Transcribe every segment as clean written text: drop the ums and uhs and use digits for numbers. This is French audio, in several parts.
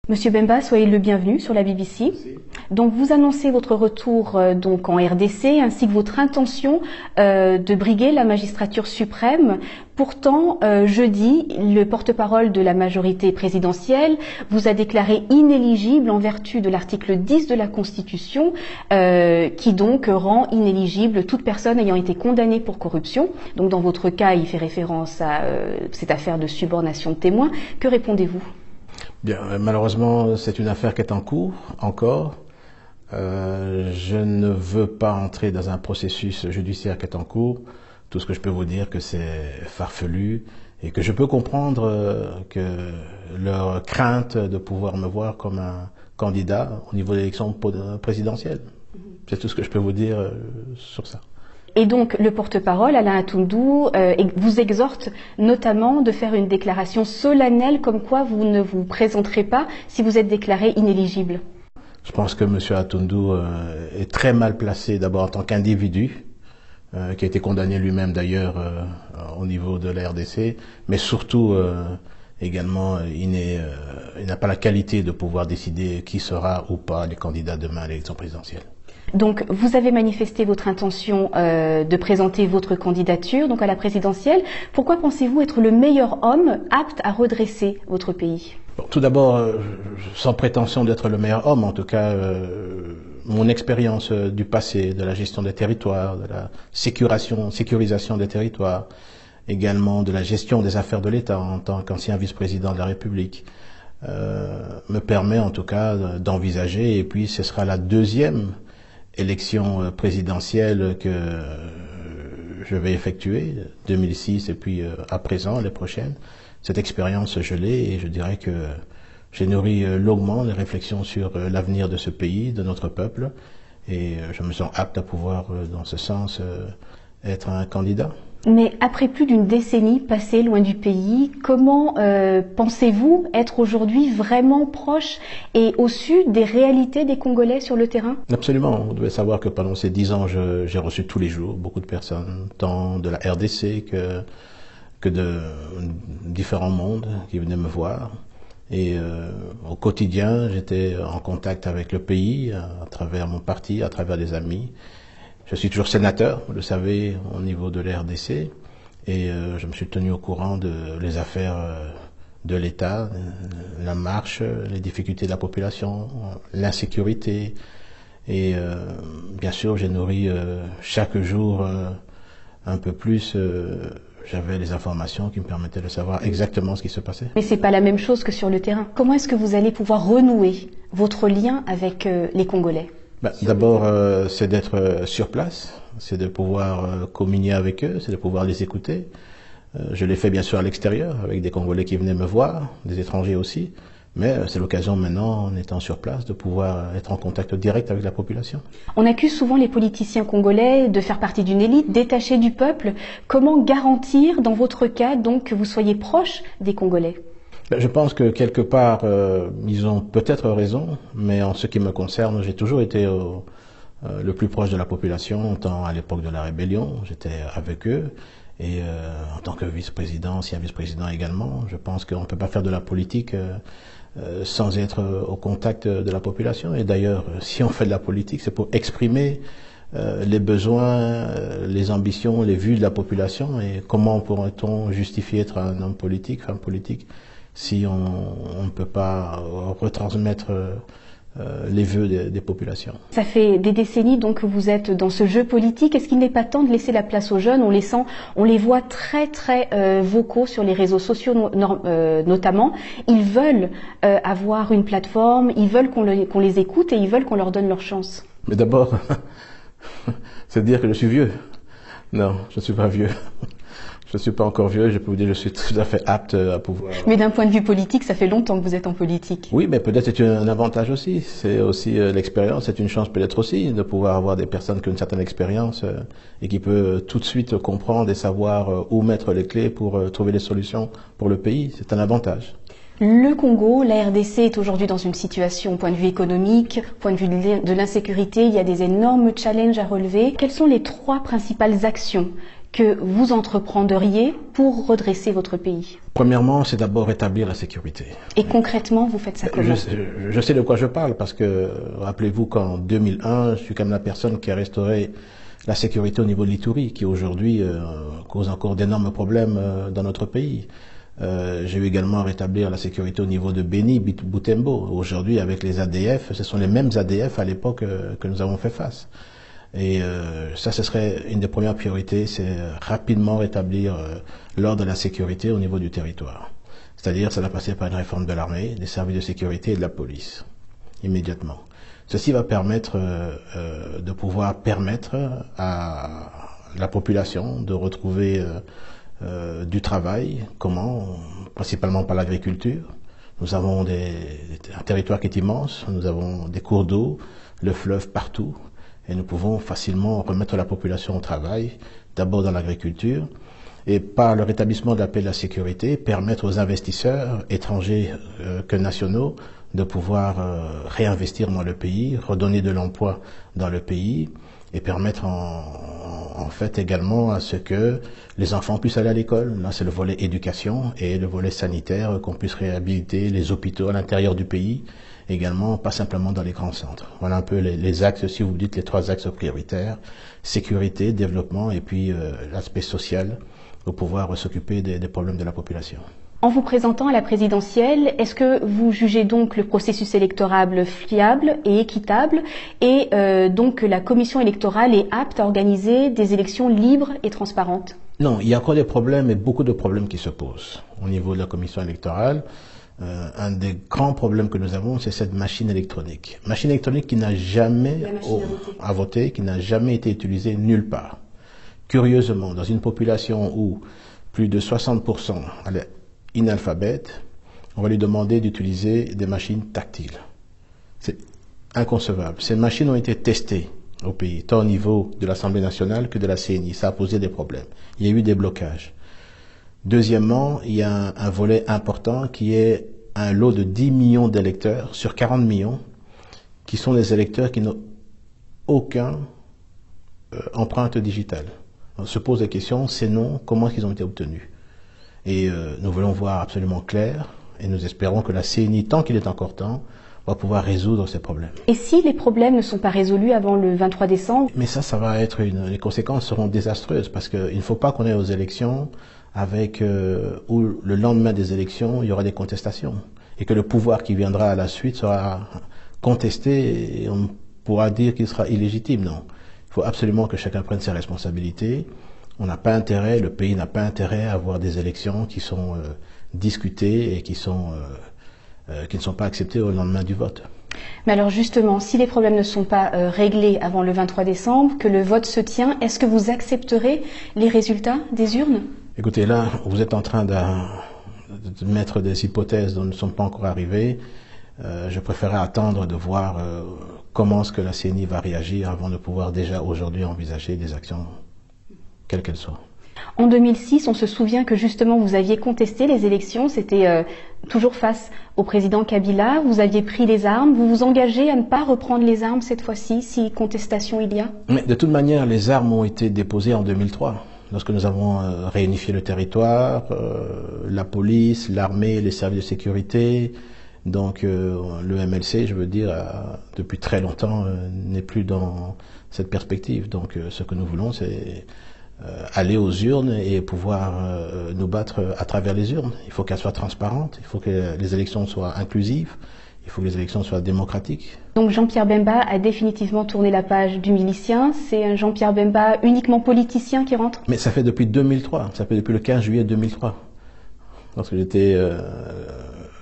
Monsieur Bemba, soyez le bienvenu sur la BBC. Merci. Donc vous annoncez votre retour donc en RDC ainsi que votre intention de briguer la magistrature suprême. Pourtant, jeudi, le porte-parole de la majorité présidentielle vous a déclaré inéligible en vertu de l'article 10 de la Constitution qui donc rend inéligible toute personne ayant été condamnée pour corruption. Donc dans votre cas, il fait référence à cette affaire de subornation de témoins. Que répondez-vous ? Bien, malheureusement, c'est une affaire qui est en cours encore. Je ne veux pas entrer dans un processus judiciaire qui est en cours. Tout ce que je peux vous dire, que c'est farfelu et que je peux comprendre que leur crainte de pouvoir me voir comme un candidat au niveau de l'élection présidentielle. C'est tout ce que je peux vous dire sur ça. Et donc, le porte-parole, Alain Atundou, vous exhorte notamment de faire une déclaration solennelle comme quoi vous ne vous présenterez pas si vous êtes déclaré inéligible. Je pense que M. Atundou est très mal placé d'abord en tant qu'individu, qui a été condamné lui-même d'ailleurs au niveau de la RDC, mais surtout également il n'a pas la qualité de pouvoir décider qui sera ou pas les candidats demain à l'élection présidentielle. Donc, vous avez manifesté votre intention de présenter votre candidature donc à la présidentielle. Pourquoi pensez-vous être le meilleur homme apte à redresser votre pays ? Bon, tout d'abord, sans prétention d'être le meilleur homme, en tout cas, mon expérience du passé, de la gestion des territoires, de la sécurisation des territoires, également de la gestion des affaires de l'État en tant qu'ancien vice-président de la République, me permet en tout cas d'envisager, et puis ce sera la deuxième élection présidentielle que je vais effectuer, 2006 et puis à présent, les prochaines. Cette expérience, je l'ai et je dirais que j'ai nourri longuement les réflexions sur l'avenir de ce pays, de notre peuple, et je me sens apte à pouvoir, dans ce sens, être un candidat. Mais après plus d'une décennie passée loin du pays, comment pensez-vous être aujourd'hui vraiment proche et au sud des réalités des Congolais sur le terrain ? Absolument. Vous devez savoir que pendant ces 10 ans, j'ai reçu tous les jours beaucoup de personnes, tant de la RDC que de différents mondes qui venaient me voir. Et au quotidien, j'étais en contact avec le pays, à travers mon parti, à travers des amis. Je suis toujours sénateur, vous le savez, au niveau de la RDC, et je me suis tenu au courant de les affaires de l'État, la marche, les difficultés de la population, l'insécurité, et bien sûr j'ai nourri chaque jour un peu plus. J'avais les informations qui me permettaient de savoir exactement ce qui se passait. Mais c'est pas la même chose que sur le terrain. Comment est-ce que vous allez pouvoir renouer votre lien avec les Congolais ? D'abord, c'est d'être sur place, c'est de pouvoir communier avec eux, c'est de pouvoir les écouter. Je l'ai fait bien sûr à l'extérieur, avec des Congolais qui venaient me voir, des étrangers aussi, mais c'est l'occasion maintenant, en étant sur place, de pouvoir être en contact direct avec la population. On accuse souvent les politiciens congolais de faire partie d'une élite détachée du peuple. Comment garantir, dans votre cas, donc, que vous soyez proche des Congolais ? Je pense que quelque part, ils ont peut-être raison, mais en ce qui me concerne, j'ai toujours été le plus proche de la population, tant à l'époque de la rébellion, j'étais avec eux, et en tant que vice-président, ancien vice-président également, je pense qu'on ne peut pas faire de la politique sans être au contact de la population. Et d'ailleurs, si on fait de la politique, c'est pour exprimer les besoins, les ambitions, les vues de la population, et comment pourrait-on justifier être un homme politique, femme politique, si on ne peut pas retransmettre les vœux des populations. Ça fait des décennies donc que vous êtes dans ce jeu politique. Est-ce qu'il n'est pas temps de laisser la place aux jeunes ? On les voit très vocaux sur les réseaux sociaux notamment. Ils veulent avoir une plateforme, ils veulent qu'on les écoute et ils veulent qu'on leur donne leur chance. Mais d'abord, c'est dire que je suis vieux. Non, je ne suis pas vieux. Je ne suis pas encore vieux, je peux vous dire que je suis tout à fait apte à pouvoir... Mais d'un point de vue politique, ça fait longtemps que vous êtes en politique. Oui, mais peut-être c'est un avantage aussi. C'est aussi l'expérience, c'est une chance peut-être aussi de pouvoir avoir des personnes qui ont une certaine expérience et qui peuvent tout de suite comprendre et savoir où mettre les clés pour trouver des solutions pour le pays. C'est un avantage. Le Congo, la RDC est aujourd'hui dans une situation, au point de vue économique, au point de vue de l'insécurité, il y a des énormes challenges à relever. Quelles sont les 3 principales actions que vous entreprendriez pour redresser votre pays? Premièrement, c'est d'abord rétablir la sécurité. Et concrètement, vous faites ça comment? Je sais de quoi je parle parce que, rappelez-vous qu'en 2001, je suis quand même la personne qui a restauré la sécurité au niveau de l'Ituri, qui aujourd'hui cause encore d'énormes problèmes dans notre pays. J'ai eu également à rétablir la sécurité au niveau de Beni, Butembo. Aujourd'hui, avec les ADF, ce sont les mêmes ADF à l'époque que nous avons fait face. Et ça, ce serait une des premières priorités, c'est rapidement rétablir l'ordre de la sécurité au niveau du territoire. C'est-à-dire, ça va passer par une réforme de l'armée, des services de sécurité et de la police, immédiatement. Ceci va permettre de pouvoir permettre à la population de retrouver du travail. Comment? Principalement par l'agriculture. Nous avons un territoire qui est immense, nous avons des cours d'eau, le fleuve partout. Et nous pouvons facilement remettre la population au travail, d'abord dans l'agriculture, et par le rétablissement de la paix et de la sécurité, permettre aux investisseurs étrangers que nationaux de pouvoir réinvestir dans le pays, redonner de l'emploi dans le pays, et permettre en fait également à ce que les enfants puissent aller à l'école. Là, c'est le volet éducation et le volet sanitaire, qu'on puisse réhabiliter les hôpitaux à l'intérieur du pays, également, pas simplement dans les grands centres. Voilà un peu les axes, si vous dites les 3 axes prioritaires, sécurité, développement et puis l'aspect social pour pouvoir s'occuper des problèmes de la population. En vous présentant à la présidentielle, est-ce que vous jugez donc le processus électoral fiable et équitable et donc que la commission électorale est apte à organiser des élections libres et transparentes? Non, il y a encore des problèmes et beaucoup de problèmes qui se posent au niveau de la commission électorale. Un des grands problèmes que nous avons, c'est cette machine électronique. Machine électronique qui n'a jamais à voter, qui n'a jamais été utilisée nulle part. Curieusement, dans une population où plus de 60% est inalphabète, on va lui demander d'utiliser des machines tactiles. C'est inconcevable. Ces machines ont été testées au pays, tant au niveau de l'Assemblée nationale que de la CNI. Ça a posé des problèmes. Il y a eu des blocages. Deuxièmement, il y a un volet important qui est un lot de 10 millions d'électeurs sur 40 millions qui sont des électeurs qui n'ont aucun empreinte digitale. On se pose la question, ces noms, comment est-ce qu'ils ont été obtenus? Et nous voulons voir absolument clair et nous espérons que la CNI, tant qu'il est encore temps, va pouvoir résoudre ces problèmes. Et si les problèmes ne sont pas résolus avant le 23 décembre? Mais ça va être les conséquences seront désastreuses parce qu'il ne faut pas qu'on ait aux élections avec où le lendemain des élections, il y aura des contestations et que le pouvoir qui viendra à la suite sera contesté et on pourra dire qu'il sera illégitime. Non, il faut absolument que chacun prenne ses responsabilités. On n'a pas intérêt, le pays n'a pas intérêt à avoir des élections qui sont discutées et qui ne sont pas acceptées au lendemain du vote. Mais alors justement, si les problèmes ne sont pas réglés avant le 23 décembre, que le vote se tient, est-ce que vous accepterez les résultats des urnes? Écoutez, là, vous êtes en train de mettre des hypothèses dont nous ne sommes pas encore arrivés. Je préférerais attendre de voir comment est-ce que la CNI va réagir avant de pouvoir déjà aujourd'hui envisager des actions, quelles qu'elles soient. En 2006, on se souvient que justement vous aviez contesté les élections, c'était toujours face au président Kabila, vous aviez pris les armes, vous vous engagez à ne pas reprendre les armes cette fois-ci, si contestation il y a? Mais de toute manière, les armes ont été déposées en 2003. Lorsque nous avons réunifié le territoire, la police, l'armée, les services de sécurité, donc le MLC, je veux dire, depuis très longtemps n'est plus dans cette perspective. Donc ce que nous voulons, c'est aller aux urnes et pouvoir nous battre à travers les urnes. Il faut qu'elles soient transparentes, il faut que les élections soient inclusives, il faut que les élections soient démocratiques. Donc Jean-Pierre Bemba a définitivement tourné la page du milicien. C'est un Jean-Pierre Bemba uniquement politicien qui rentre? Mais ça fait depuis 2003, ça fait depuis le 15 juillet 2003. Lorsque j'étais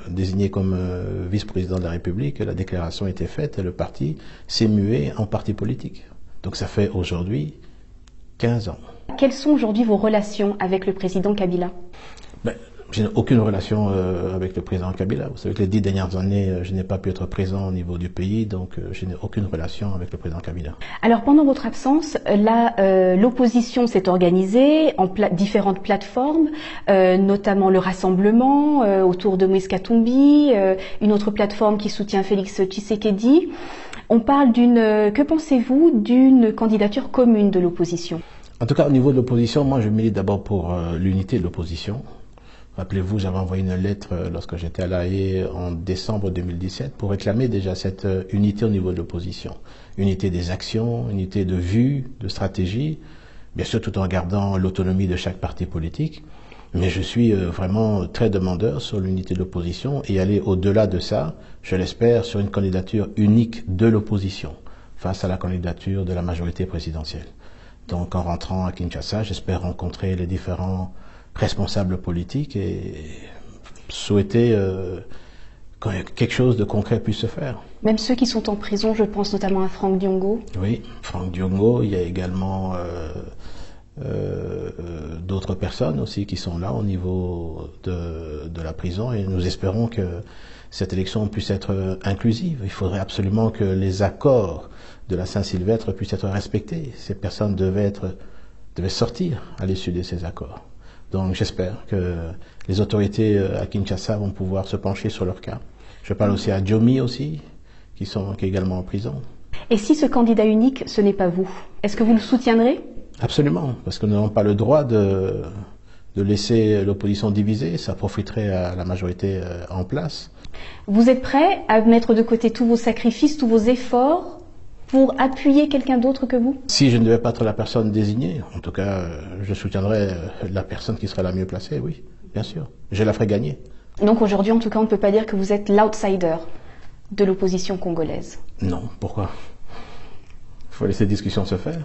désigné comme vice-président de la République, la déclaration a été faite et le parti s'est mué en parti politique. Donc ça fait aujourd'hui 15 ans. Quelles sont aujourd'hui vos relations avec le président Kabila? Je n'ai aucune relation avec le président Kabila. Vous savez que les 10 dernières années, je n'ai pas pu être présent au niveau du pays, donc je n'ai aucune relation avec le président Kabila. Alors pendant votre absence, l'opposition s'est organisée en différentes plateformes, notamment le Rassemblement autour de Moïse Katumbi, une autre plateforme qui soutient Félix Tshisekedi. On parle que pensez-vous d'une candidature commune de l'opposition? En tout cas, au niveau de l'opposition, moi je milite d'abord pour l'unité de l'opposition. Rappelez-vous, j'avais envoyé une lettre lorsque j'étais à La Haye en décembre 2017 pour réclamer déjà cette unité au niveau de l'opposition. Unité des actions, unité de vue, de stratégie, bien sûr tout en gardant l'autonomie de chaque parti politique. Mais je suis vraiment très demandeur sur l'unité de l'opposition et aller au-delà de ça, je l'espère, sur une candidature unique de l'opposition face à la candidature de la majorité présidentielle. Donc en rentrant à Kinshasa, j'espère rencontrer les différents responsables politiques et souhaiter que quelque chose de concret puisse se faire. Même ceux qui sont en prison, je pense notamment à Franck Diongo. Oui, Franck Diongo, il y a également d'autres personnes aussi qui sont là au niveau de la prison et nous espérons que cette élection puisse être inclusive. Il faudrait absolument que les accords de la Saint-Sylvestre puissent être respectés. Ces personnes devaient sortir à l'issue de ces accords. Donc j'espère que les autorités à Kinshasa vont pouvoir se pencher sur leur cas. Je parle aussi à Diomi aussi, qui est également en prison. Et si ce candidat unique, ce n'est pas vous, est-ce que vous le soutiendrez? Absolument, parce que nous n'avons pas le droit de laisser l'opposition divisée, ça profiterait à la majorité en place. Vous êtes prêt à mettre de côté tous vos sacrifices, tous vos efforts pour appuyer quelqu'un d'autre que vous? Si je ne devais pas être la personne désignée, en tout cas, je soutiendrais la personne qui serait la mieux placée, oui, bien sûr. Je la ferai gagner. Donc aujourd'hui, en tout cas, on ne peut pas dire que vous êtes l'outsider de l'opposition congolaise. Non, pourquoi? Il faut laisser la discussion se faire.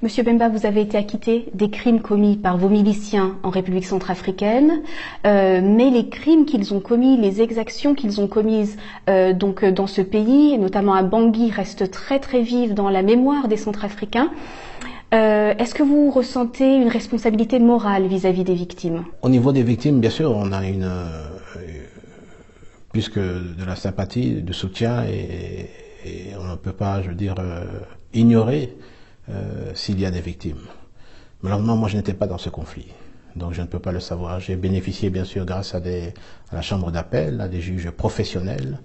Monsieur Bemba, vous avez été acquitté des crimes commis par vos miliciens en République centrafricaine, mais les crimes qu'ils ont commis, les exactions qu'ils ont commises donc dans ce pays, et notamment à Bangui, restent très très vives dans la mémoire des Centrafricains. Est-ce que vous ressentez une responsabilité morale vis-à-vis des victimes? Au niveau des victimes, bien sûr, on a plus que de la sympathie, du soutien, et on ne peut pas, je veux dire, ignorer s'il y a des victimes. Malheureusement, moi, je n'étais pas dans ce conflit, donc je ne peux pas le savoir. J'ai bénéficié, bien sûr, grâce à la chambre d'appel, à des juges professionnels,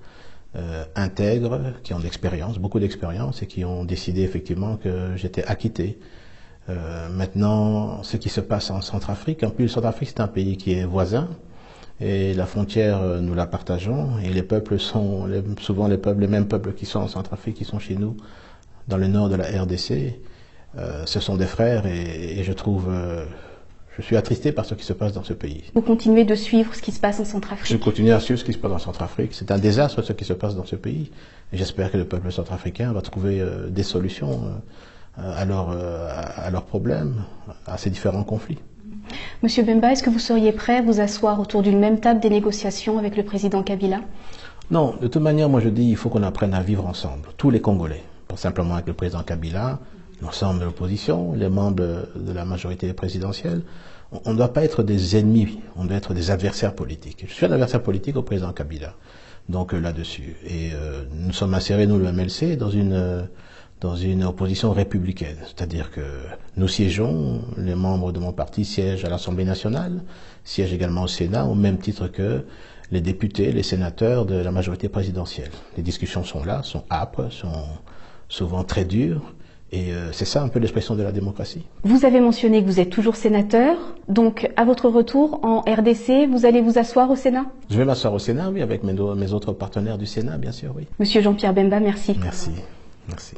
intègres, qui ont d'expérience, beaucoup d'expérience, et qui ont décidé effectivement que j'étais acquitté. Maintenant, ce qui se passe en Centrafrique, en plus, Centrafrique, c'est un pays qui est voisin, et la frontière, nous la partageons, et les peuples sont souvent les mêmes peuples qui sont en Centrafrique, qui sont chez nous, dans le nord de la RDC. Ce sont des frères et je suis attristé par ce qui se passe dans ce pays. Vous continuez de suivre ce qui se passe en Centrafrique? Je continue à suivre ce qui se passe en Centrafrique. C'est un désastre ce qui se passe dans ce pays. Et j'espère que le peuple centrafricain va trouver des solutions à leurs problèmes, à ces différents conflits. Monsieur Bemba, est-ce que vous seriez prêt à vous asseoir autour d'une même table des négociations avec le président Kabila? Non, de toute manière, moi je dis il faut qu'on apprenne à vivre ensemble, tous les Congolais, pas simplement avec le président Kabila, l'ensemble de l'opposition, les membres de la majorité présidentielle. On ne doit pas être des ennemis, on doit être des adversaires politiques. Je suis un adversaire politique au président Kabila, donc là-dessus. Et nous sommes insérés, nous, le MLC, dans une opposition républicaine. C'est-à-dire que nous siégeons, les membres de mon parti siègent à l'Assemblée nationale, siègent également au Sénat, au même titre que les députés, les sénateurs de la majorité présidentielle. Les discussions sont là, sont âpres, sont souvent très dures. Et c'est ça un peu l'expression de la démocratie. Vous avez mentionné que vous êtes toujours sénateur, donc à votre retour en RDC, vous allez vous asseoir au Sénat? Je vais m'asseoir au Sénat, oui, avec mes autres partenaires du Sénat, bien sûr, oui. Monsieur Jean-Pierre Bemba, merci. Merci, merci.